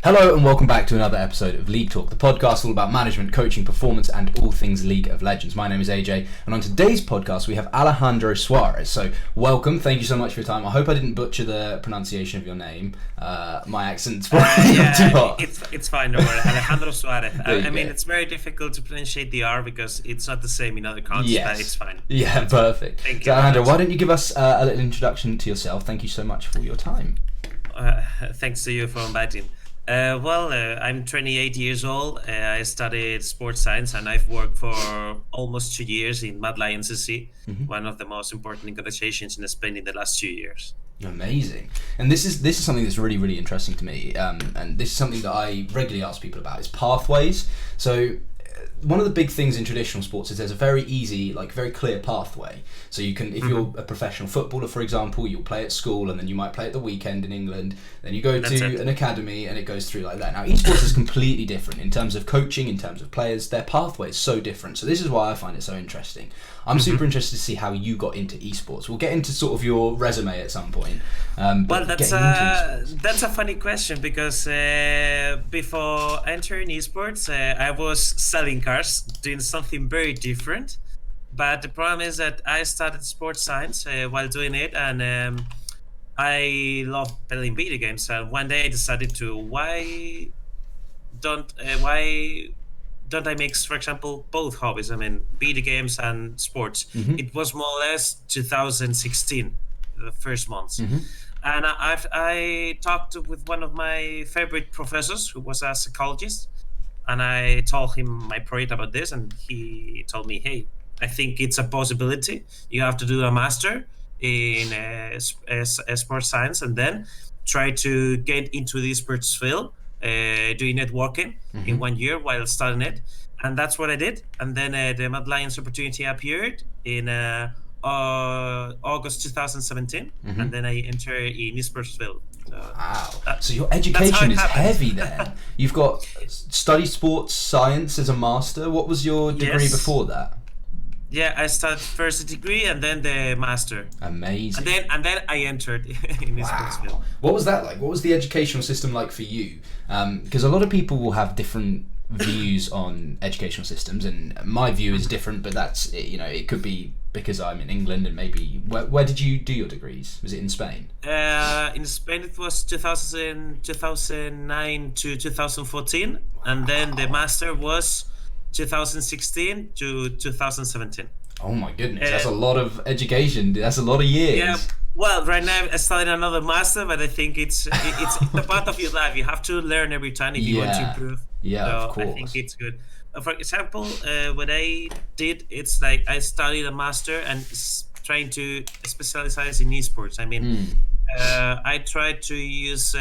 Hello and welcome back to another episode of League Talk, the podcast all about management, coaching, performance and all things League of Legends. My name is AJ and on today's podcast we have Alejandro Suarez. So welcome, thank you so much for your time. I hope I didn't butcher the pronunciation of your name. My accent's probably not too hot. It's fine, don't worry. Alejandro Suarez. I mean, it's very difficult to pronunciate the R because it's not the same in other countries, but it's fine. Yeah, perfect. Thank you. So Alejandro, why don't you give us a little introduction to yourself? Thank you so much for your time. Thanks to you for inviting. I'm 28 years old. I studied sports science and I've worked for almost 2 years in leaguE, one of the most important organizations in Spain in the last 2 years. Amazing. And this is something that's really, really interesting to me. And this is something that I regularly ask people about is pathways. So one of the big things in traditional sports is there's a very easy, very clear pathway. So you can, if you're a professional footballer, for example, you'll play at school and then you might play at the weekend in England. Then you go to an academy and it goes through like that. Now, esports is completely different in terms of coaching, in terms of players. Their pathway is so different. So this is why I find it so interesting. I'm super interested to see how you got into esports. We'll get into sort of your resume at some point. That's a funny question because before entering esports, I was selling cars, doing something very different. But the problem is that I started sports science while doing it, and I love playing video games. And one day I decided to why don't I mix, for example, both hobbies? I mean, video games and sports. It was more or less 2016, the first months. And I talked with one of my favorite professors who was a psychologist. And I told him my project about this. And he told me, hey, I think it's a possibility. You have to do a master in sports science and then try to get into the sports field. Doing networking in 1 year while studying it, and that's what I did. And then the Mad Lions opportunity appeared in August 2017, and then I entered in esports field. Wow! So your education is heavy then. You've got studied sports science as a master. What was your degree before that? Yeah, I started first a degree and then the master. Amazing. And then I entered in the sports field. What was that like? What was the educational system like for you? Because a lot of people will have different views on educational systems, and my view is different. But that's it could be because I'm in England, and maybe where did you do your degrees? Was it in Spain? In Spain it was 2009 to 2014, and then the master was 2016 to 2017 Oh my goodness, that's a lot of education. That's a lot of years. Yeah, well, right now I started another master, but I think it's the part of your life. You have to learn every time if you want to improve. Yeah, so of course. I think it's good. For example, what I did, it's like I studied a master and trying to specialize in esports. I mean, I tried to use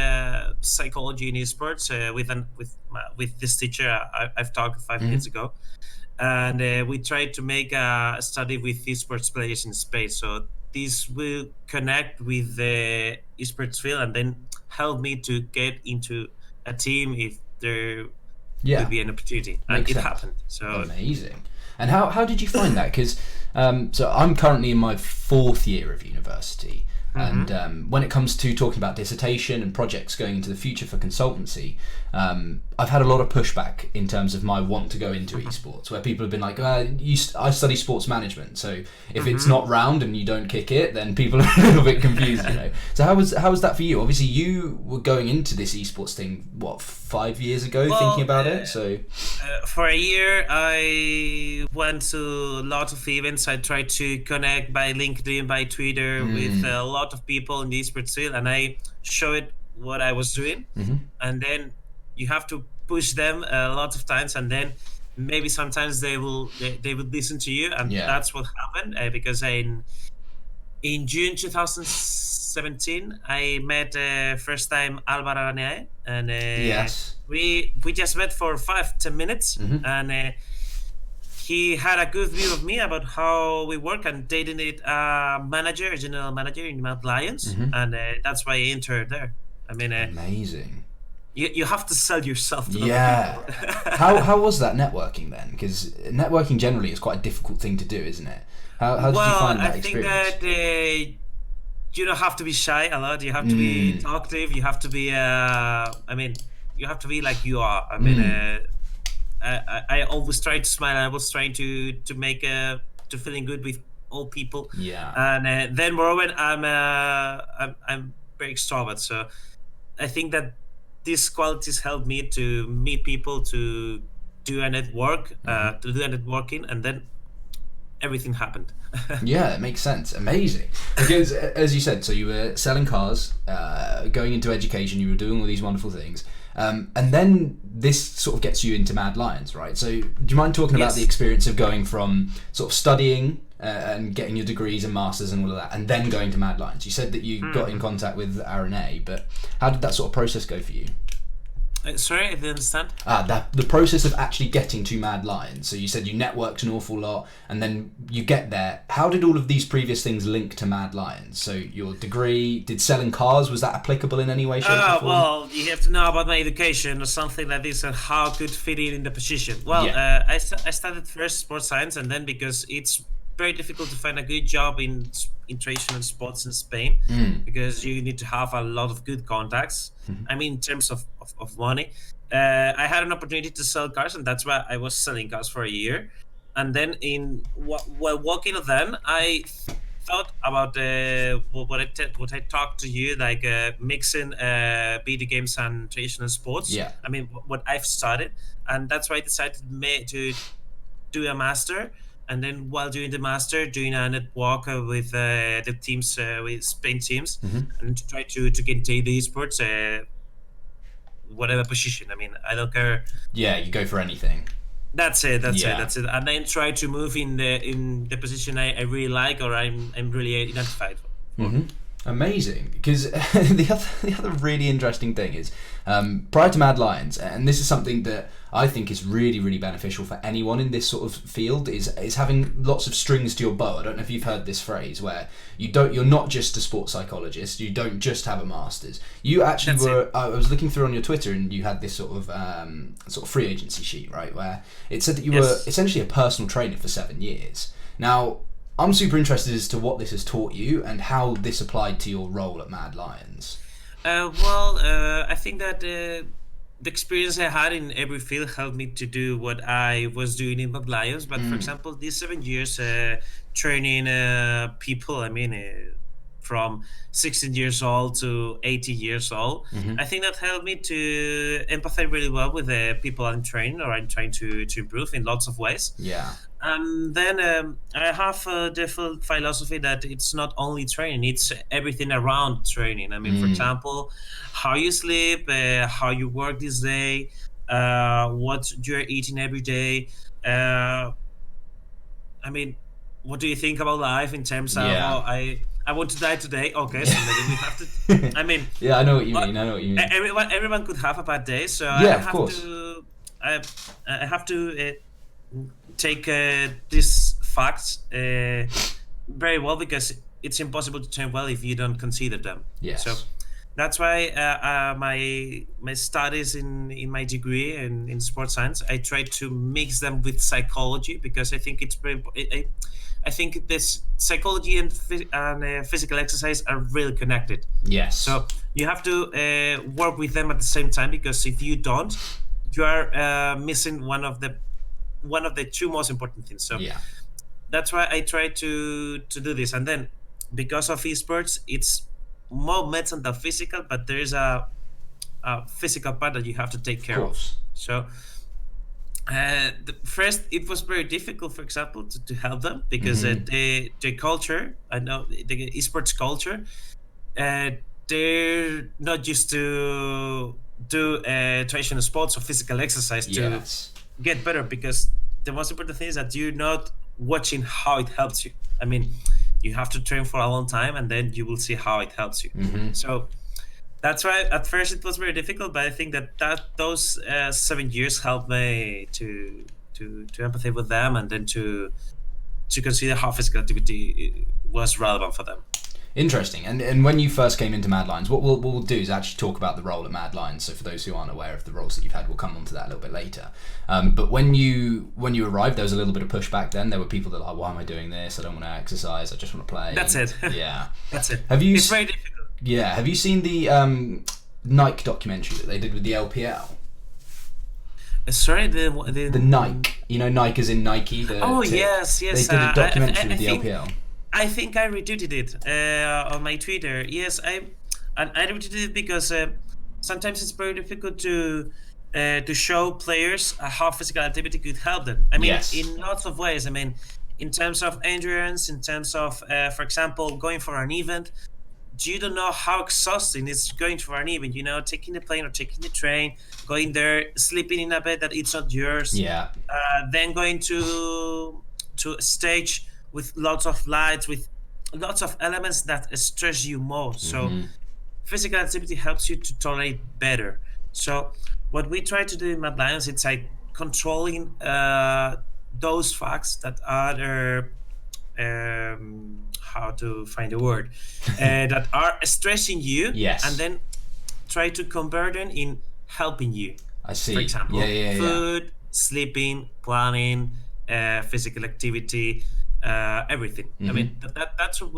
psychology in esports with this teacher I've talked 5 minutes ago, and we tried to make a study with esports players in space. So this will connect with the esports field and then help me to get into a team if there would be an opportunity. And it happened. So amazing. And how did you find that? Because so I'm currently in my 4th year of university. And when it comes to talking about dissertation and projects going into the future for consultancy, I've had a lot of pushback in terms of my want to go into esports, where people have been like, I study sports management, so if it's not round and you don't kick it, then people are a little bit confused, So how was that for you? Obviously, you were going into this esports thing, 5 years ago, thinking about it? So for a year, I went to a lot of events. I tried to connect by LinkedIn, by Twitter with a lot of people in the esports field, and I showed what I was doing, and then you have to push them a lot of times, and then maybe sometimes they will listen to you, and that's what happened. Because in June 2017, I met first time Alvaro Anae, and we just met for 5-10 minutes, and he had a good view of me about how we work, and they needed a general manager in Mount Lions, and that's why I entered there. I mean, amazing. You have to sell yourself to other people. How was that networking then? Because networking generally is quite a difficult thing to do, isn't it? How did you find that experience? I think that you don't have to be shy a lot. You have to be talkative. You have to be you have to be like you are. I mean, I always try to smile. I was trying to make to feeling good with all people. Yeah. And then moreover, I'm very extrovert, so I think that these qualities help me to meet people, to do a network, to do a networking, and then everything happened. Yeah, it makes sense. Amazing. Because as you said, so you were selling cars, going into education, you were doing all these wonderful things. And then this sort of gets you into Mad Lions, right? So do you mind talking about the experience of going from sort of studying and getting your degrees and masters and all of that, and then going to Mad Lions? You said that you got in contact with Aaron A, but how did that sort of process go for you? Sorry, I didn't understand. The process of actually getting to Mad Lions. So you said you networked an awful lot, and then you get there. How did all of these previous things link to Mad Lions? So your degree, did selling cars, was that applicable in any way, shape, or form? Well, you have to know about my education or something like this and how I could fit in the position. Well, I studied first sports science, and then because it's very difficult to find a good job in traditional sports in Spain, because you need to have a lot of good contacts. I mean, in terms of money. I had an opportunity to sell cars, and that's why I was selling cars for a year. And then while walking then, I thought about what I talked to you, like mixing video games and traditional sports. Yeah. I mean, what I've studied, and that's why I decided to do a master. And then while doing the master, doing a network with the teams, with Spain teams, and to try to get into the esports, whatever position. I mean, I don't care. Yeah, you go for anything. That's it. And then try to move in the position I really like, or I'm really identified for. Amazing, because the other really interesting thing is prior to Mad Lions, and this is something that I think is really, really beneficial for anyone in this sort of field, is having lots of strings to your bow. I don't know if you've heard this phrase where you're not just a sports psychologist, you don't just have a master's. You actually I was looking through on your Twitter, and you had this sort of free agency sheet, right, where it said that you were essentially a personal trainer for 7 years. Now, I'm super interested as to what this has taught you and how this applied to your role at Mad Lions. I think that the experience I had in every field helped me to do what I was doing in Mad Lions. But for example, these 7 years training people, I mean, from 16 years old to 80 years old, I think that helped me to empathize really well with the people I'm training, or I'm trying to improve in lots of ways. Yeah. And then I have the philosophy that it's not only training, it's everything around training. I mean, for example, how you sleep, how you work this day, what you're eating every day. I mean, what do you think about life in terms of, I want to die today? Okay, so maybe we have to, I mean. Yeah, I know what you mean. Everyone could have a bad day, so I have to take these facts very well, because it's impossible to train well if you don't consider them. Yes. So that's why my studies in my degree in sports science, I try to mix them with psychology, because I think it's very. I think this psychology and physical exercise are really connected. Yes. So you have to work with them at the same time, because if you don't, you are missing one of the two most important things. So that's why I try to do this. And then because of esports, it's more mental than physical, but there is a physical part that you have to take care of. So first, it was very difficult, for example, to help them, because the culture, I know the esports culture, they're not used to do traditional sports or physical exercise to get better, because the most important thing is that you're not watching how it helps you. I mean, you have to train for a long time, and then you will see how it helps you. So that's why at first it was very difficult, but I think that those 7 years helped me to empathize with them, and then to consider how physical activity was relevant for them. Interesting. And when you first came into Mad Lions, what we'll do is actually talk about the role at Mad Lions. So for those who aren't aware of the roles that you've had, we'll come on to that a little bit later. But when you arrived, there was a little bit of pushback then. There were people that were like, why am I doing this? I don't want to exercise. I just want to play. That's it. Yeah. That's it. It's very difficult. Yeah. Have you seen the Nike documentary that they did with the LPL. Sorry, the Nike. You know, Nike as in Nike. Yes. They did a documentary with the LPL. I think I retweeted it on my Twitter. Yes, I retweeted it because sometimes it's very difficult to show players how physical activity could help them. I mean, in lots of ways. I mean, in terms of endurance, in terms of, for example, going for an event. You don't know how exhausting it's going for an event. You know, taking the plane or taking the train, going there, sleeping in a bed that it's not yours. Yeah. Then going to a stage with lots of lights, with lots of elements that stress you more. So physical activity helps you to tolerate better. So what we try to do in Mad Lions, it's like controlling those facts that are how to find a word that are stressing you, and then try to convert them in helping you. I see. For example, food, sleeping, planning, physical activity, everything. I mean, that's what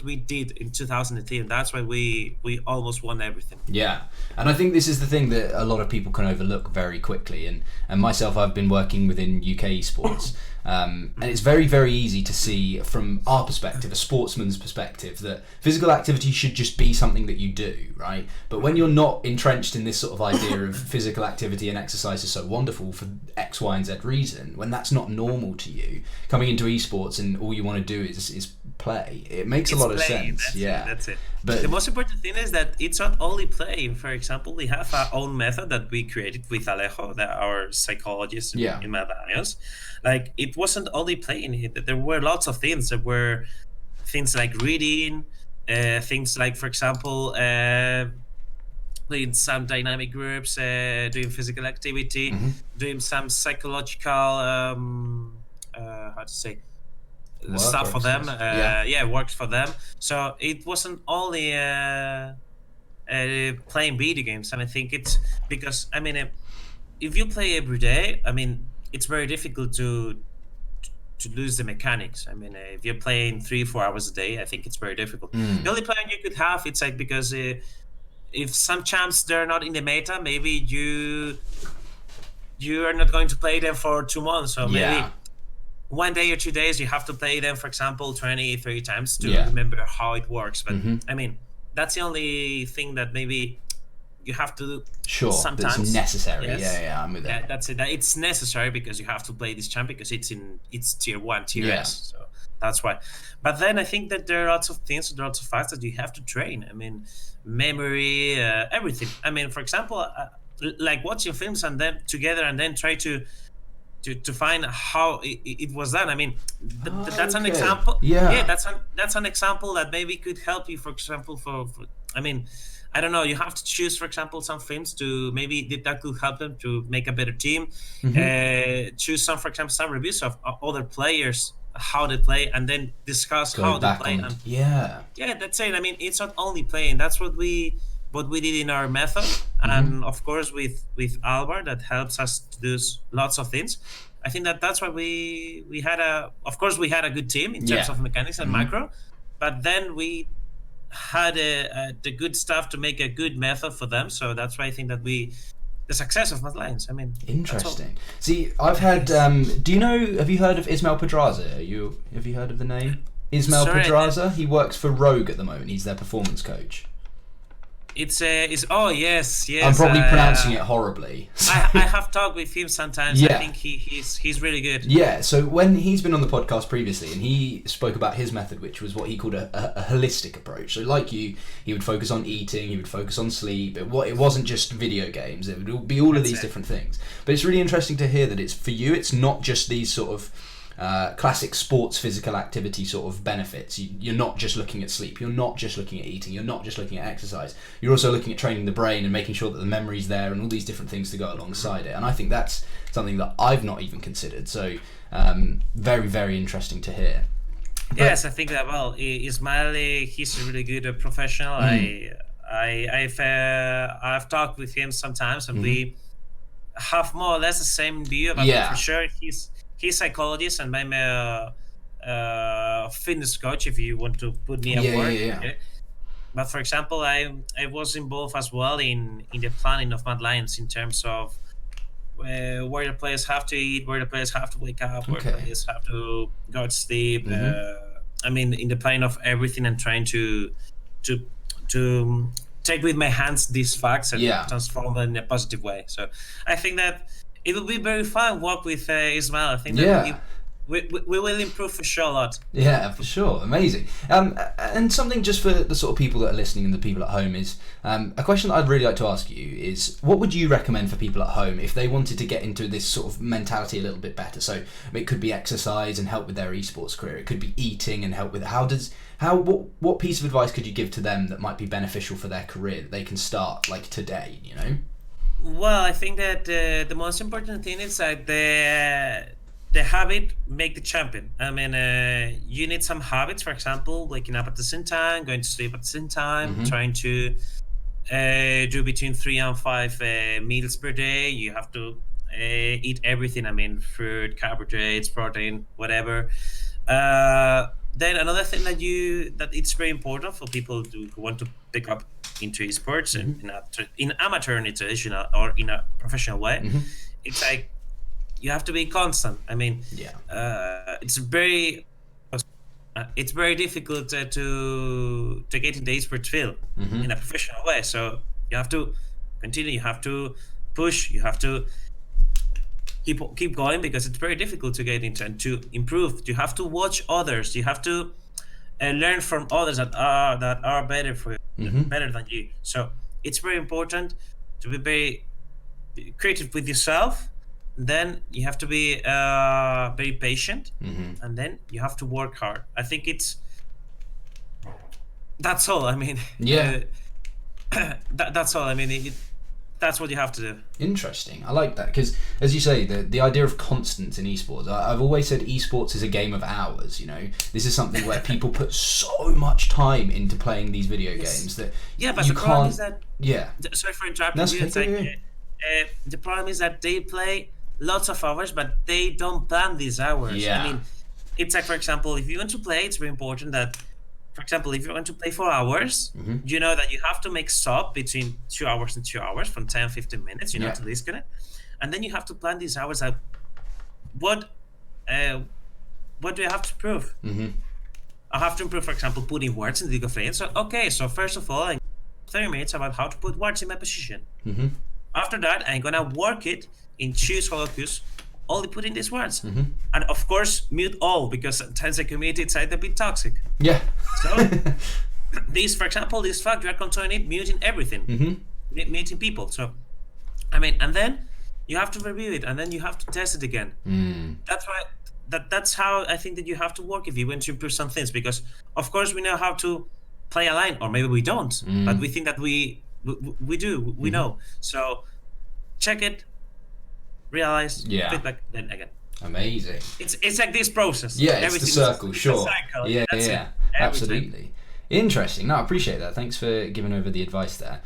we did in 2018, and that's why we almost won everything. Yeah, and I think this is the thing that a lot of people can overlook very quickly, and myself, I've been working within UK esports. And it's very, very easy to see from our perspective, a sportsman's perspective, that physical activity should just be something that you do, right? But when you're not entrenched in this sort of idea of physical activity and exercise is so wonderful for X, Y, and Z reason, when that's not normal to you, coming into esports and all you want to do is play, it makes a lot of sense. That's it. But the most important thing is that it's not only playing. For example, we have our own method that we created with Alejo, our psychologist in Mad Lions. Like, it wasn't only playing. There were lots of things. There were things like reading, things like, for example, playing some dynamic groups, doing physical activity, doing some psychological, how to say, stuff for them. Works for them. So it wasn't only playing video games. And I think it's because, I mean, if you play every day, I mean, it's very difficult to lose the mechanics. I mean, if you're playing 3-4 hours a day, I think it's very difficult. The only plan you could have, it's like, because if some champs they're not in the meta, maybe you are not going to play them for 2 months, so maybe 1 day or 2 days you have to play them, for example, 20-30 times to remember how it works. But I mean, that's the only thing that maybe you have to do. Sometimes that's necessary. Yes. I'm with that. That's it. It's necessary because you have to play this champ because it's tier 1, tier S. So that's why. But then I think that there are lots of things, there are lots of facts that you have to train. I mean, memory, everything. I mean, for example, like watching films and then together and then try to find how it was done. I mean, that's an example. That's an example that maybe could help you. For example, for I mean, I don't know. You have to choose, for example, some films to maybe that could help them to make a better team. Choose some, for example, some reviews of other players, how they play, and then discuss how they play. That's it. I mean, it's not only playing. That's what we did in our method, and of course with Alvar that helps us to do lots of things. I think that's why we had a good team in terms of mechanics and macro, but then we had the good stuff to make a good method for them. So that's why I think that the success of Mad Lions. I mean, interesting. See, I've had. Do you know? Have you heard of Ismail Pedraza? Have you heard of the name Ismail Pedraza? He works for Rogue at the moment. He's their performance coach. It's yes. I'm probably pronouncing it horribly. I have talked with him sometimes. I think he's really good. Yeah, so when he's been on the podcast previously, and he spoke about his method, which was what he called a holistic approach. So like you, he would focus on eating, he would focus on sleep. It wasn't just video games. It would be all of these different things. But it's really interesting to hear that it's for you. It's not just these sort of classic sports physical activity sort of benefits. You're not just looking at sleep, you're not just looking at eating, you're not just looking at exercise, you're also looking at training the brain and making sure that the memory's there and all these different things to go alongside it. And I think that's something that I've not even considered, so very, very interesting to hear. Yes, I think that, well, Ismail, he's a really good professional. I've talked with him sometimes, and we have more or less the same view about it. For sure, he's psychologist, and I'm a fitness coach, if you want to put me at work. Okay? but for example, I was involved as well in the planning of Mad Lions in terms of where the players have to eat, where the players have to wake up, where the Okay. players have to go to sleep. Mm-hmm. I mean, in the planning of everything and trying to to take with my hands these facts and Yeah. transform them in a positive way. So I think that it will be very fun work with Ismail. I think that Yeah. we will improve for sure a lot. Yeah, for sure. Amazing. And something just for the sort of people that are listening and the people at home is a question that I'd really like to ask you is what would you recommend for people at home if they wanted to get into this sort of mentality a little bit better? So it could be exercise and help with their esports career. It could be eating and help with what piece of advice could you give to them that might be beneficial for their career that they can start like today, you know? Well, I think that the most important thing is that the habit make the champion. I mean, you need some habits. For example, waking up at the same time, going to sleep at the same time, trying to do between 3 and 5 meals per day. You have to eat everything. I mean, fruit, carbohydrates, protein, whatever. Then another thing that it's very important for people who want to pick up into esports in amateur and traditional or in a professional way, it's like you have to be constant. I mean, it's very difficult to get in the esports field in a professional way. So you have to continue. You have to push. You have to keep going because it's very difficult to get into and to improve. You have to watch others. You have to learn from others that are better better than you. So it's very important to be very creative with yourself. Then you have to be very patient, and then you have to work hard. I think that's all. I mean, that's all. I mean, that's what you have to do. Interesting. I like that because, as you say, the idea of constants in esports. I've always said esports is a game of hours. You know, this is something where people put so much time into playing these video games that but you the can't. Problem is that, yeah. Sorry for interrupting you. It's like, the problem is that they play lots of hours, but they don't plan these hours. Yeah. I mean, it's like, for example, if you want to play, it's very important that, for example, if you want to play 4 hours, you know that you have to make stop between 2 hours and 2 hours from 10, 15 minutes, you know, to disconnect. And then you have to plan these hours out. What do I have to prove? I have to improve, for example, putting words in League of Legends. So, okay, so first of all, I 30 minutes about how to put words in my position. After that, I'm going to work it in choose holocus, only put in these words. And of course, mute all, because sometimes the community is a bit toxic. Yeah. So, for example, this fact, you are controlling it, muting everything, muting people. So, I mean, and then you have to review it, and then you have to test it again. That's why. That's how I think that you have to work if you want to improve some things, because of course we know how to play a line, or maybe we don't, but we think that we do, we know. So check it, realize, feedback, then again. Amazing. It's like this process. Yeah, it's the circle, sure. Cycle. Yeah, absolutely. Interesting. No, I appreciate that. Thanks for giving over the advice there.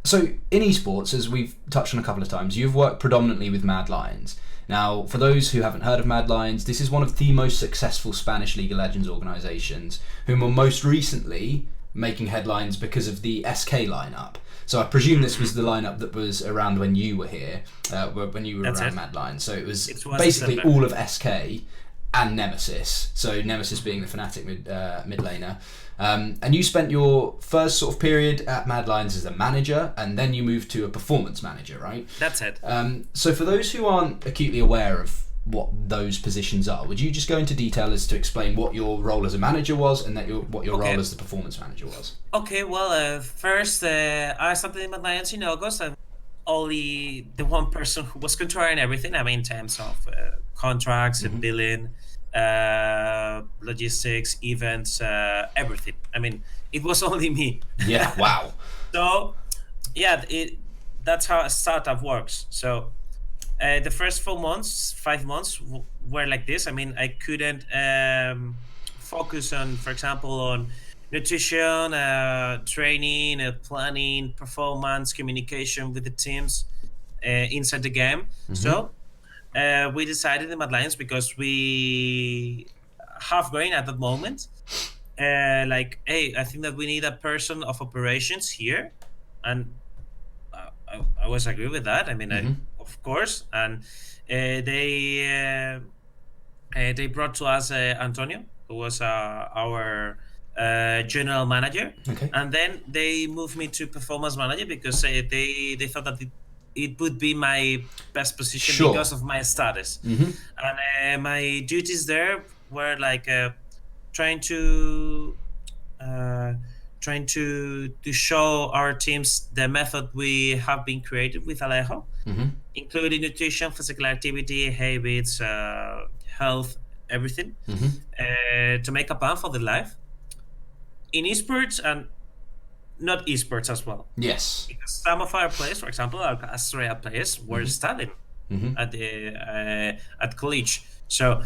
So in esports, as we've touched on a couple of times, you've worked predominantly with Mad Lions. Now, for those who haven't heard of Mad Lions, this is one of the most successful Spanish League of Legends organisations, whom were most recently making headlines because of the SK lineup. So I presume this was the lineup that was around when you were here, when you were around Mad Lions. So it was basically all of SK and Nemesis. So Nemesis being the Fnatic mid laner. And you spent your first sort of period at Mad Lions as a manager, and then you moved to a performance manager, right? That's it. So for those who aren't acutely aware of what those positions are, would you just go into detail as to explain what your role as a manager was and what your role as the performance manager was? Okay, well, first I started in Mad Lions in August. I'm only the one person who was controlling everything. I mean, in terms of contracts and billing, logistics, events, everything. I mean, it was only me. Yeah, wow. So, yeah, that's how a startup works. So, the first 5 months were like this. I mean, I couldn't focus on, for example, on nutrition, training, planning, performance, communication with the teams inside the game. So, we decided in Mad Lions, because we have going at that moment, like, hey, I think that we need a person of operations here, and I was agree with that. I mean, of course, and they brought to us Antonio, who was our general manager, Okay. and then they moved me to performance manager because they thought that it would be my best position Sure. because of my status. And my duties there were like trying to show our teams the method we have been created with Alejo, including nutrition, physical activity, habits, health, everything, to make a plan for the life in esports and not esports as well. Yes. Because some of our players, for example, our Australia players, were studying at college. So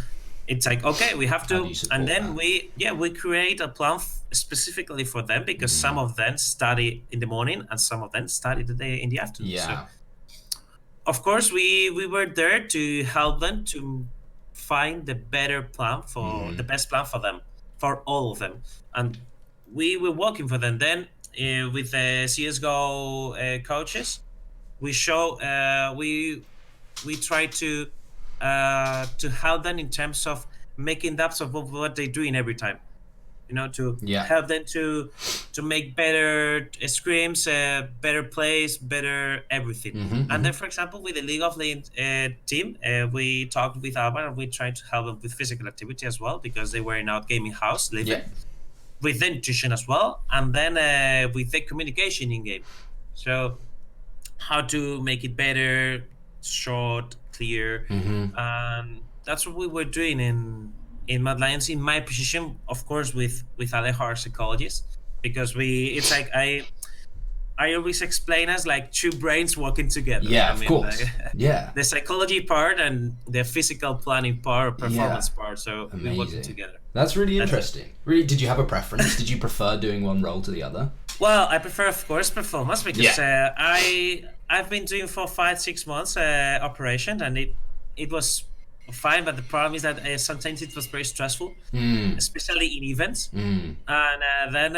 it's like, okay, we have to, and then that? we create a plan specifically for them, because some of them study in the morning and some of them study in the afternoon. Yeah. So, of course, we were there to help them to find the better plan for the best plan for them, for all of them, and we were working for them. Then with the CS:GO coaches, we show we try to help them in terms of making depths of what they're doing every time, to help them to make better scrims, better plays, better everything. And then, for example, with the League of Legends team, we talked with Alba and we tried to help them with physical activity as well, because they were in our gaming house living with the nutrition as well, and then with the communication in game. So how to make it better, short, clear, and that's what we were doing in Mad Lions, in my position, of course, with Alejo, our psychologist, because it's like I always explain us like two brains working together. Yeah, of course. Like, the psychology part and the physical planning part, performance part. So we're working together. That's really interesting. Really, did you have a preference? Did you prefer doing one role to the other? Well, I prefer, of course, performance, because I've been doing for 5-6 months operation, and it was fine, but the problem is that sometimes it was very stressful, especially in events. And then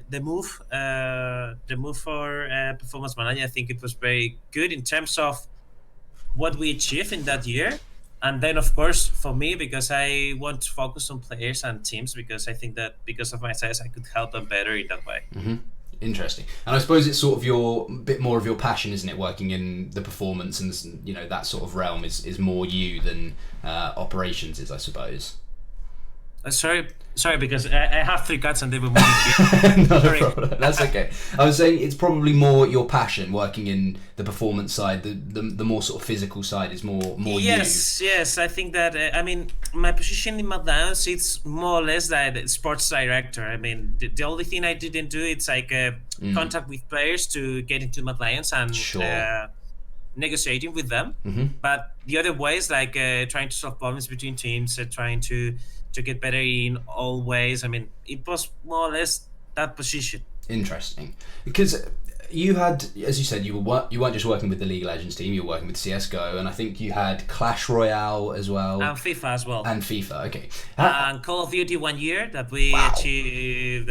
the move for performance manager, I think it was very good in terms of what we achieved in that year. And then, of course, for me, because I want to focus on players and teams, because I think that because of my size, I could help them better in that way. Interesting. And I suppose it's sort of bit more of your passion, isn't it? Working in the performance and that sort of realm is more you than operations is, I suppose. Sorry, because I have 3 cats and they were moving. Not a problem. That's okay. I was saying it's probably more your passion, working in the performance side. The more sort of physical side is more yes, you. Yes, I think that I mean, my position in Mad Lions, it's more or less like sports director. I mean, the only thing I didn't do, it's like contact with players to get into Mad Lions and negotiating with them. But the other ways, like trying to solve problems between teams, trying to get better in all ways. I mean, it was more or less that position. Interesting, because you had, as you said, you weren't just working with the League of Legends team. You were working with CS:GO, and I think you had Clash Royale as well, and FIFA as well, and FIFA. Okay, and Call of Duty 1 year that we achieved.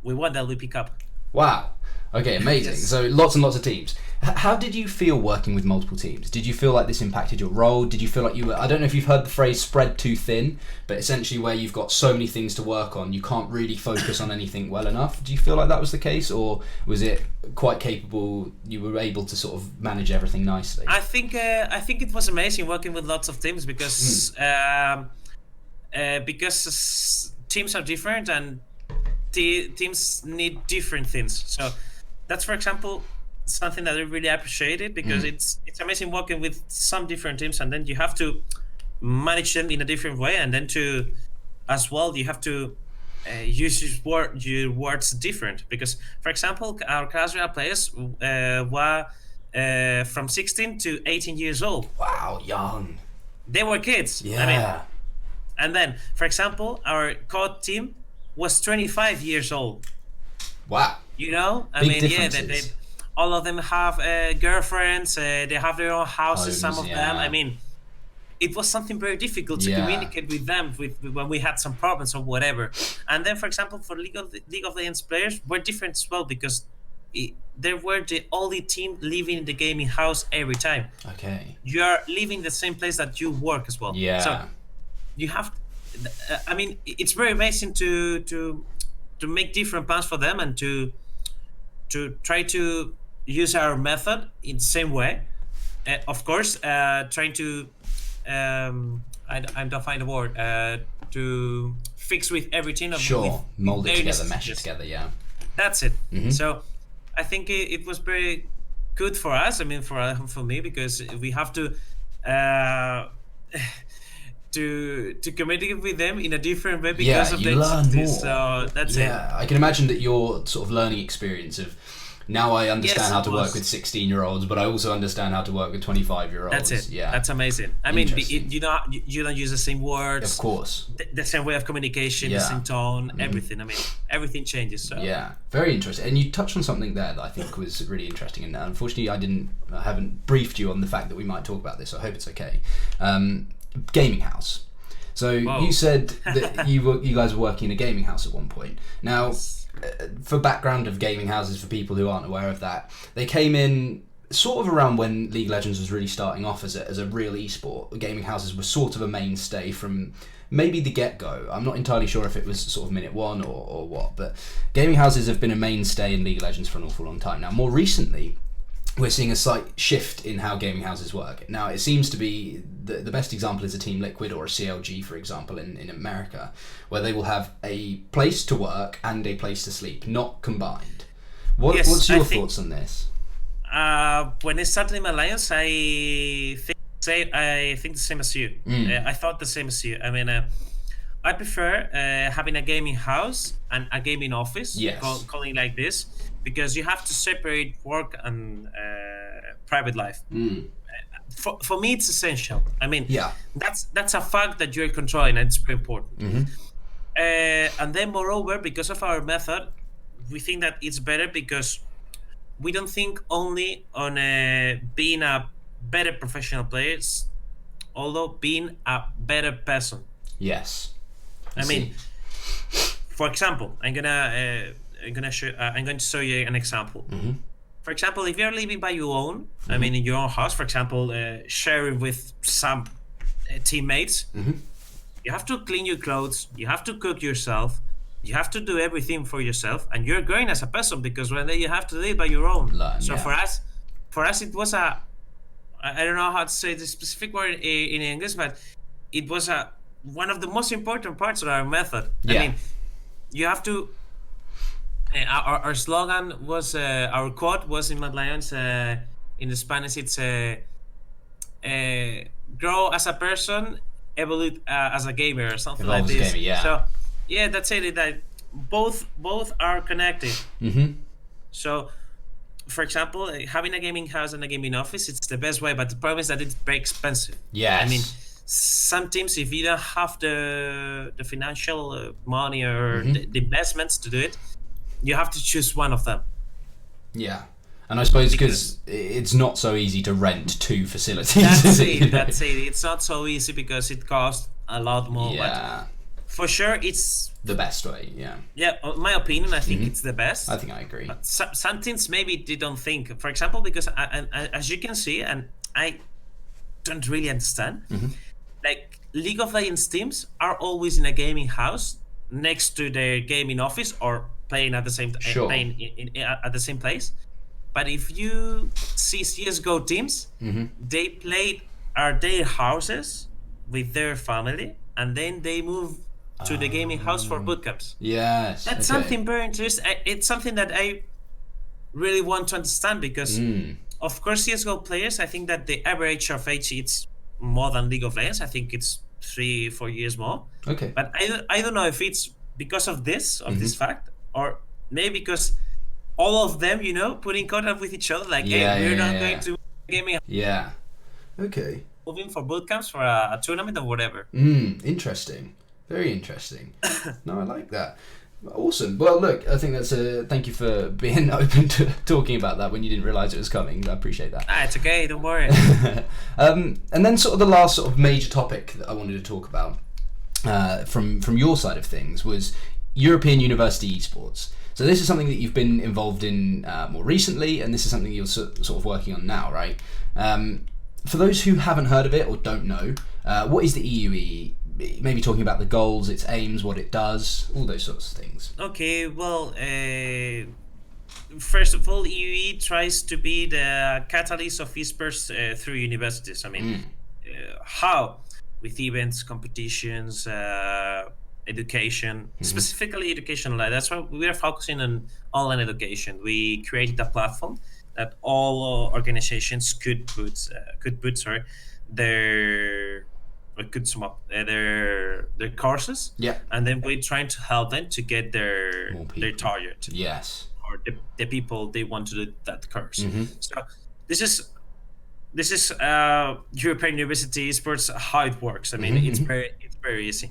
We won the LVP Cup. Wow. Okay, amazing. Yes. So lots and lots of teams. How did you feel working with multiple teams? Did you feel like this impacted your role? Did you feel like you were, I don't know if you've heard the phrase spread too thin, but essentially where you've got so many things to work on, you can't really focus on anything well enough. Do you feel like that was the case, or was it quite capable, you were able to sort of manage everything nicely? I think it was amazing working with lots of teams, because teams are different and teams need different things. So that's, for example, something that I really appreciated, because it's amazing working with some different teams, and then you have to manage them in a different way, and then you have to use your words different, because, for example, our casual players were from 16 to 18 years old. Wow, young. They were kids. Yeah. I mean, and then, for example, our core team was 25 years old. Wow. I mean, they all of them have girlfriends. They have their own houses. Some of them. I mean, it was something very difficult to communicate with them when we had some problems or whatever. And then, for example, for League of Legends players were different as well, because they were the only team living in the gaming house every time. Okay. You are living the same place that you work as well. Yeah. So you have, I mean, it's very amazing to make different plans for them and to try to use our method in the same way. Of course, trying to I don't find a word to fix with everything. Mold it together, mesh it together. Yeah. That's it. So I think it was very good for us. I mean, for me, because we have to to communicate with them in a different way because of you learn more. So that's it. Yeah, I can imagine that your sort of learning experience of now I understand how to work with 16-year-olds, but I also understand how to work with 25-year-olds. That's it. Yeah, that's amazing. I mean, you don't use the same words. Of course. The same way of communication, the same tone, everything. I mean, everything changes. So. Yeah, very interesting. And you touched on something there that I think was really interesting. And unfortunately, I haven't briefed you on the fact that we might talk about this. So I hope it's okay. Gaming house. So you said that you guys were working in a gaming house at one point. Now, for background of gaming houses, for people who aren't aware of that, they came in sort of around when League of Legends was really starting off as a real esport. The gaming houses were sort of a mainstay from maybe the get-go. I'm not entirely sure if it was sort of minute one or what, but gaming houses have been a mainstay in League of Legends for an awful long time. Now, more recently, we're seeing a slight shift in how gaming houses work. Now, it seems to be the best example is a Team Liquid or a CLG, for example, in America, where they will have a place to work and a place to sleep, not combined. What's your thoughts on this? When I started in Alliance, I think the same as you. I thought the same as you. I mean, I prefer having a gaming house and a gaming office, calling like this, because you have to separate work and private life. For me, it's essential. I mean, that's a fact that you're controlling, and it's very important. And then, moreover, because of our method, we think that it's better because we don't think only on being a better professional player, although being a better person. Yes. I mean, for example, I'm going to show you an example. For example, if you're living by your own, I mean, in your own house, for example, sharing with some teammates, you have to clean your clothes, you have to cook yourself, you have to do everything for yourself, and you're growing as a person because one day you have to live by your own. For us, it was I don't know how to say the specific word in English, but it was one of the most important parts of our method. I mean, you have to. Our slogan was our quote was in Mad Lions. In the Spanish, it's grow as a person, evolve as a gamer, or something like this. So that's it. That both are connected. So, for example, having a gaming house and a gaming office, it's the best way. But the problem is that it's very expensive. I mean, some teams, if you don't have the financial money or the investments to do it, you have to choose one of them. Yeah. And I suppose because it's not so easy to rent two facilities. That's it. It's not so easy because it costs a lot more. Yeah. But for sure, it's the best way. Yeah, in my opinion, I think it's the best. I think I agree. But some teams maybe they don't think. For example, because as you can see, and I don't really understand, like League of Legends teams are always in a gaming house next to their gaming office or playing at the same at the same place. But if you see CS:GO teams, they play at their houses with their family, and then they move to the gaming house for bootcamps. Yes, that's something very interesting. It's something that I really want to understand because, of course, CS:GO players, I think that the average of age it's more than League of Legends. I think it's 3-4 years more. Okay, but I don't know if it's because of this fact, or maybe because all of them, put in contact with each other, like, hey, we're not going to gaming. Yeah. Okay. Moving for bootcamps for a tournament or whatever. Interesting. Very interesting. No, I like that. Awesome. Well, look, I think that's thank you for being open to talking about that when you didn't realise it was coming. I appreciate that. It's okay, don't worry. And then sort of the last sort of major topic that I wanted to talk about from your side of things was European University esports. So this is something that you've been involved in more recently, and this is something you're sort of working on now, right? For those who haven't heard of it or don't know, what is the EUE? Maybe talking about the goals, its aims, what it does, all those sorts of things. Okay, well, first of all, EUE tries to be the catalyst of esports through universities. I mean, how? With events, competitions, education, specifically education. That's why we are focusing on online education. We created a platform that all organizations could put their courses, and then we're trying to help them to get their target, or the people they want to do that course. So this is European University esports, how it works. I mean, it's very easy.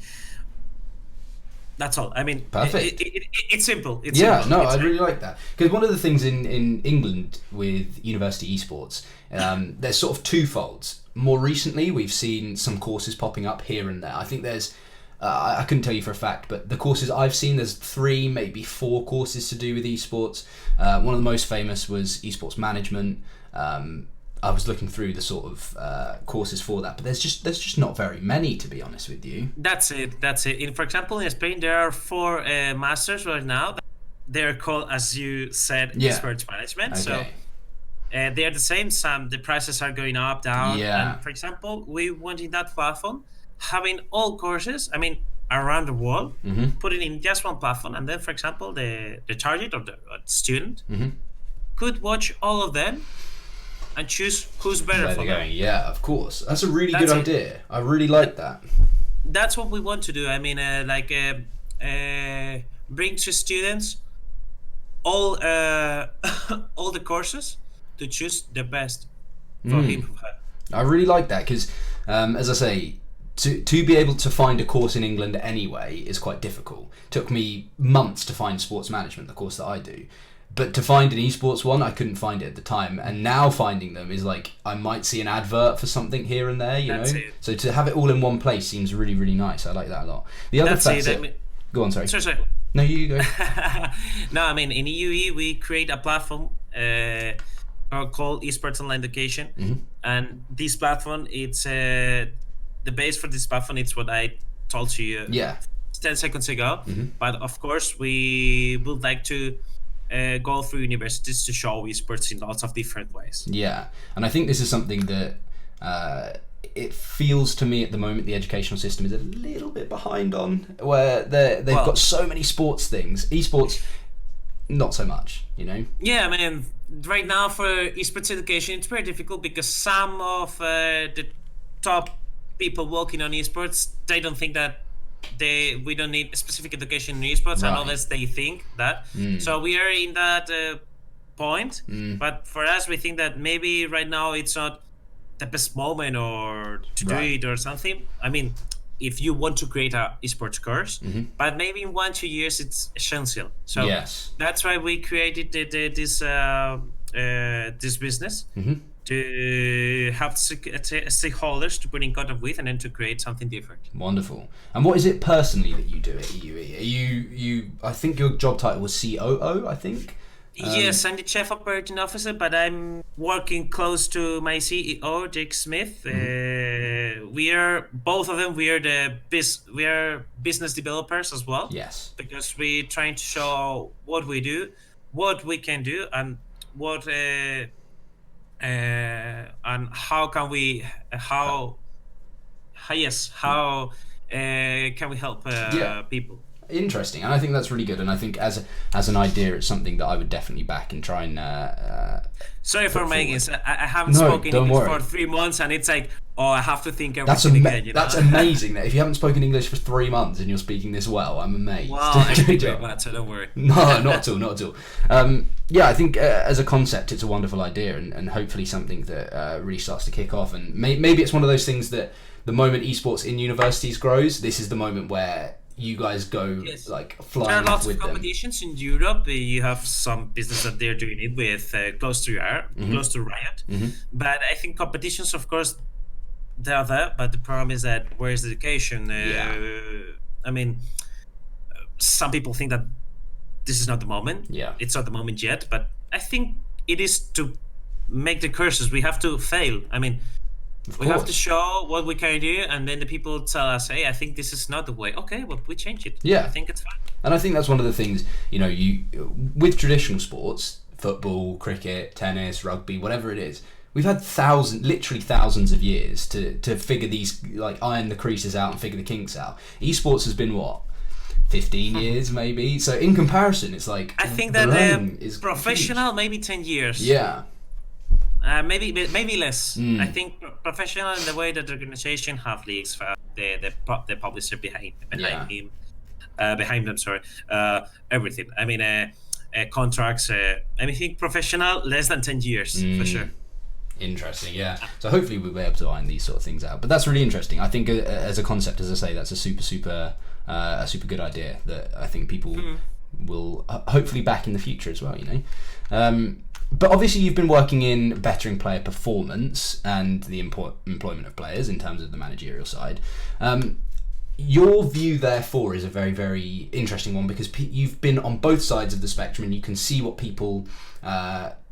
That's all. I mean, perfect. It's simple. I really like that, because one of the things in England with university esports, there's sort of twofold. More recently, we've seen some courses popping up here and there. I think there's, I couldn't tell you for a fact, but the courses I've seen, there's 3, maybe 4 courses to do with esports. One of the most famous was esports management. I was looking through the sort of courses for that, but there's just not very many, to be honest with you. That's it. For example, in Spain, there are 4 masters right now. They're called, as you said, esports management. Okay. So they are the same. The prices are going up, down. Yeah. And for example, we wanted that platform having all courses, I mean, around the world, put it in just one platform, and then, for example, the target or the student could watch all of them and choose who's better for them. Yeah, of course. That's a really good idea. I really like that. That's what we want to do. I mean, bring to students all the courses to choose the best for him. I really like that, because, as I say, to be able to find a course in England anyway is quite difficult. It took me months to find sports management, the course that I do. But to find an esports one, I couldn't find it at the time. And now finding them is like, I might see an advert for something here and there, you know? So to have it all in one place seems really, really nice. I like that a lot. The other facet... Go on, sorry. Sorry. No, you go. No, I mean, in EUE, we create a platform called Esports Online Education. And this platform, it's the base for this platform, it's what I told you 10 seconds ago. But of course, we would like to go through universities to show esports in lots of different ways. Yeah, and I think this is something that it feels to me at the moment the educational system is a little bit behind on, where they've got so many sports things. Esports, not so much, you know? Yeah, I mean, right now for esports education, it's very difficult because some of the top people working on esports, they don't think that we don't need specific education in esports, and others they think that. So we are in that point, but for us, we think that maybe right now it's not the best moment or to do it or something. I mean, if you want to create a esports course, but maybe in 1-2 years it's essential. So that's why we created this business. To have stakeholders to put in contact with, and then to create something different. Wonderful. And what is it personally that you do at EUE? Are you I think your job title was COO, I think? Yes, I'm the Chief Operating Officer, but I'm working close to my CEO, Jake Smith. We are both of them. We are business developers as well. Yes. Because we're trying to show what we do, what we can do, and what and how can we can we help people. Interesting, and I think that's really good, and I think as an idea it's something that I would definitely back and try and sorry for making I haven't spoken English for 3 months, and it's like, I have to think everything again, you know? That's amazing that if you haven't spoken English for 3 months and you're speaking this well, I'm amazed. Well, I can do that, so don't worry. No, not at all. I think as a concept it's a wonderful idea, and hopefully something that really starts to kick off, and maybe it's one of those things that the moment esports in universities grows, this is the moment where you guys go Yes. like There are flying off lots of with them. competitions in Europe. You have some business that they're doing it with close to Riot. But I think competitions, of course, they are there. But the problem is that where is the education? I mean, some people think that this is not the moment. Yeah. It's not the moment yet. But I think it is to make the curses. We have to fail. I mean, we have to show what we can do, and then the people tell us, "Hey, I think this is not the way." Okay, well, we change it. Yeah. I think it's fine. And I think that's one of the things, you with traditional sports, football, cricket, tennis, rugby, whatever it is, we've had literally thousands of years to figure these, like iron the creases out and figure the kinks out. Esports has been what? 15 years maybe. So in comparison, it's like I think the that learning is professional maybe 10 years. Yeah. Maybe less. I think professional in the way that the organization have leagues, the publisher behind him, behind them. Sorry, everything. I mean, contracts. I think professional less than 10 years for sure. Interesting, yeah. So hopefully we'll be able to iron these sort of things out. But that's really interesting. I think as a concept, as I say, that's a super good idea that I think people will hopefully back in the future as well. But obviously you've been working in bettering player performance and the employment of players in terms of the managerial side. Your view, therefore, is a very, very interesting one because you've been on both sides of the spectrum and you can see what people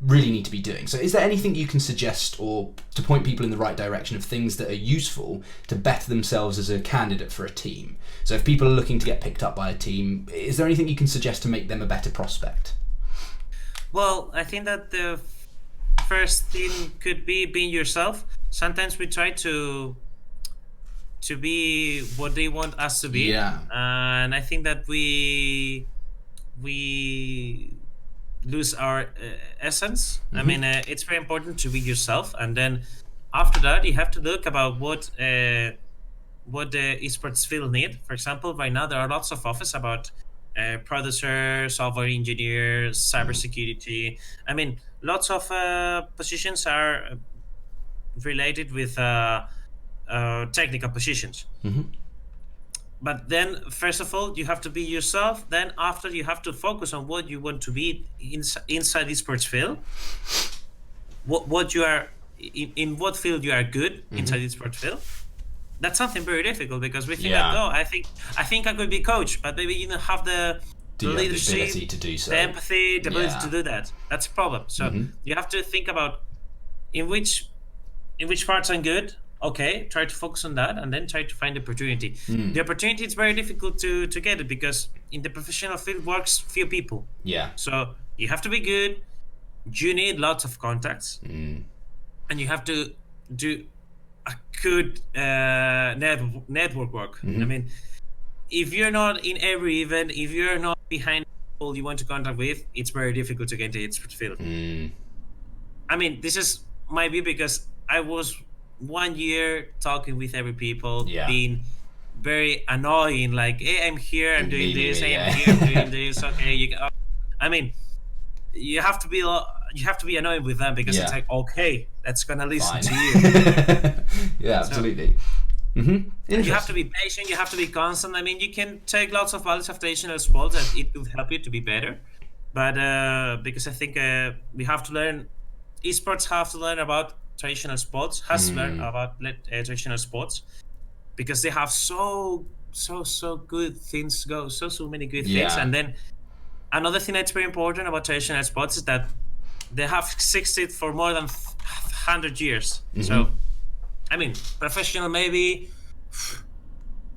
really need to be doing. So is there anything you can suggest or to point people in the right direction of things that are useful to better themselves as a candidate for a team? So if people are looking to get picked up by a team, is there anything you can suggest to make them a better prospect? Well, I think that the first thing could be being yourself. Sometimes we try to be what they want us to be, and I think that we lose our essence. I mean, it's very important to be yourself, and then after that, you have to look about what the esports field need. For example, right now there are lots of offers about producer, software engineer, cybersecurity. I mean, lots of positions are related with technical positions. But then, first of all, you have to be yourself. Then after, you have to focus on what you want to be inside esports field. What you are in what field you are good inside esports field. That's something very difficult because we think that I think I could be coach, but maybe you don't have the leadership, the ability to do so, the empathy, the ability to do that. That's a problem. So you have to think about in which parts I'm good. Okay, try to focus on that, and then try to find the opportunity. The opportunity is very difficult to get it because in the professional field works few people. Yeah. So you have to be good. You need lots of contacts, and you have to do a good network work. I mean, if you're not in every event, if you're not behind people you want to contact with, it's very difficult to get into esports field. I mean, this is my view because I was 1 year talking with every people, being very annoying, like, hey, I'm here, I'm doing this, hey, I'm here, I'm doing this, okay, I mean, you have to be annoying with them because it's like, okay, that's gonna listen to you. Absolutely. You have to be patient, you have to be constant. I mean, you can take lots of values of traditional sports that it will help you to be better, but because I think we have to learn, esports have to learn about traditional sports, has to learn about traditional sports because they have so good things go, so many good things. And then another thing that's very important about traditional sports is that they have existed for more than 100 years. So I mean, professional maybe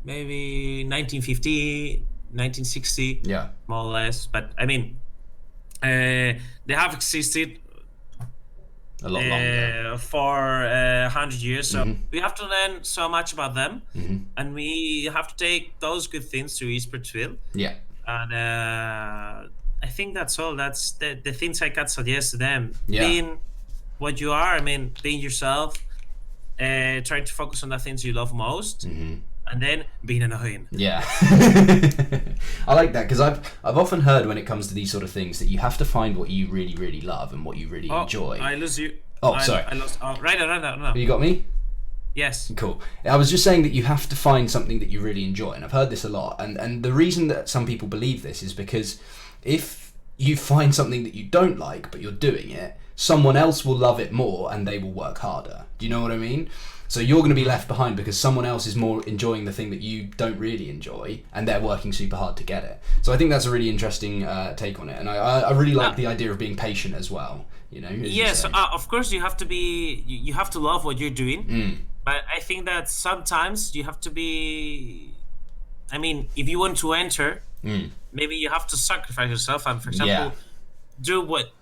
1950, 1960, more or less, but I mean they have existed a lot longer for 100 years. So we have to learn so much about them, and we have to take those good things to esports field. And I think that's all. That's the things I can suggest to them. Being what you are. I mean, being yourself. Trying to focus on the things you love most, and then being annoying. I like that because I've often heard when it comes to these sort of things that you have to find what you really, really love and what you really enjoy. I lose you. Sorry. I lost. Right. No. You got me? Yes. Cool. I was just saying that you have to find something that you really enjoy, and I've heard this a lot. And the reason that some people believe this is because if you find something that you don't like, but you're doing it, someone else will love it more and they will work harder. Do you know what I mean? So you're going to be left behind because someone else is more enjoying the thing that you don't really enjoy, and they're working super hard to get it. So I think that's a really interesting take on it, and I really like the idea of being patient as well. You know. Yes, of course you have to be. You have to love what you're doing, but I think that sometimes you have to be. I mean, if you want to enter, maybe you have to sacrifice yourself, and for example, do what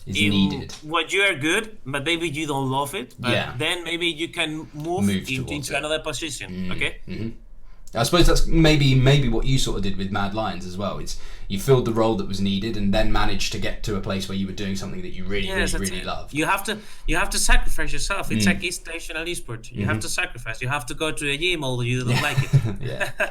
is needed. What you are good, but maybe you don't love it. But then maybe you can move into another position. Okay. Mm-hmm. I suppose that's maybe what you sort of did with Mad Lions as well. It's you filled the role that was needed and then managed to get to a place where you were doing something that you really love. You have to sacrifice yourself. It's like East National Esport. You have to sacrifice. You have to go to a gym although you don't like it. Yeah.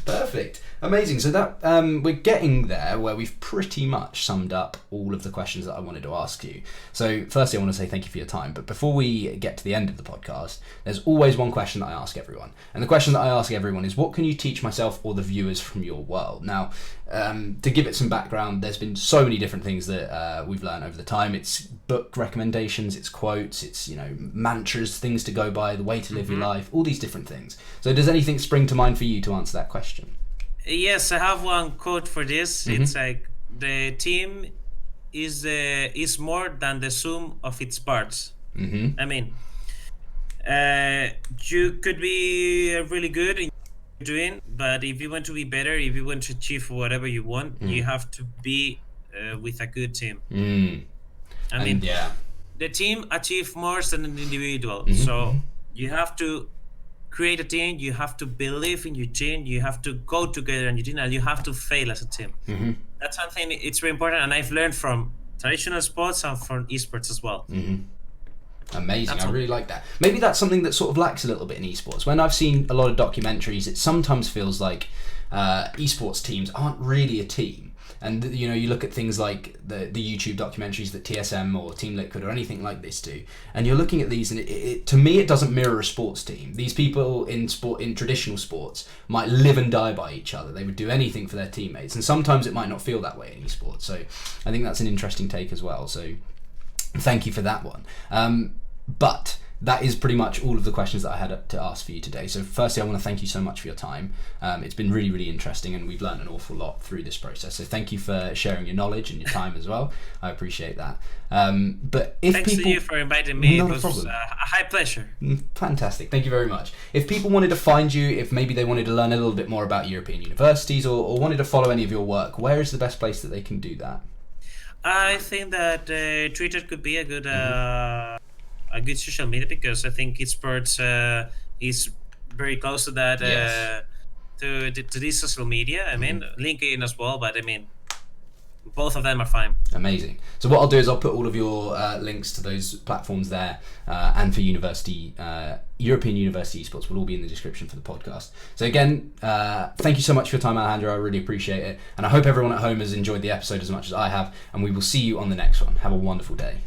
Perfect. Amazing. So that we're getting there where we've pretty much summed up all of the questions that I wanted to ask you. So firstly, I want to say thank you for your time. But before we get to the end of the podcast, there's always one question that I ask everyone. And the question that I ask everyone is, what can you teach myself or the viewers from your world? Now, to give it some background, there's been so many different things that we've learned over the time. It's book recommendations, it's quotes, it's mantras, things to go by, the way to live your life, all these different things. So does anything spring to mind for you to answer that question? Yes, I have one quote for this. It's like, the team is more than the sum of its parts. I mean, you could be really good in doing, but if you want to be better, if you want to achieve whatever you want, you have to be with a good team. I mean, the team achieves more than an individual. So you have to create a team, you have to believe in your team, you have to go together in your team, and you have to fail as a team. That's something, it's very important, and I've learned from traditional sports and from esports as well. Amazing. I really like that. Maybe that's something that sort of lacks a little bit in esports. When I've seen a lot of documentaries, it sometimes feels like esports teams aren't really a team. And you look at things like the YouTube documentaries that TSM or Team Liquid or anything like this do, and you're looking at these, and to me it doesn't mirror a sports team. These people in traditional sports might live and die by each other. They would do anything for their teammates, and sometimes it might not feel that way in esports. So I think that's an interesting take as well. So thank you for that one. But that is pretty much all of the questions that I had to ask for you today. So firstly, I want to thank you so much for your time. It's been really, really interesting, and we've learned an awful lot through this process. So thank you for sharing your knowledge and your time as well. I appreciate that. But if Thanks people, to you for inviting me. Not it was a problem. a high pleasure. Fantastic. Thank you very much. If people wanted to find you, if maybe they wanted to learn a little bit more about European universities or wanted to follow any of your work, where is the best place that they can do that? I think that Twitter could be a good social media, because I think esports is very close to that, to this social media. I mean, LinkedIn as well, but I mean, both of them are fine. Amazing. So what I'll do is I'll put all of your links to those platforms there, and for university, European University Esports will all be in the description for the podcast. So again, thank you so much for your time, Alejandro. I really appreciate it. And I hope everyone at home has enjoyed the episode as much as I have, and we will see you on the next one. Have a wonderful day.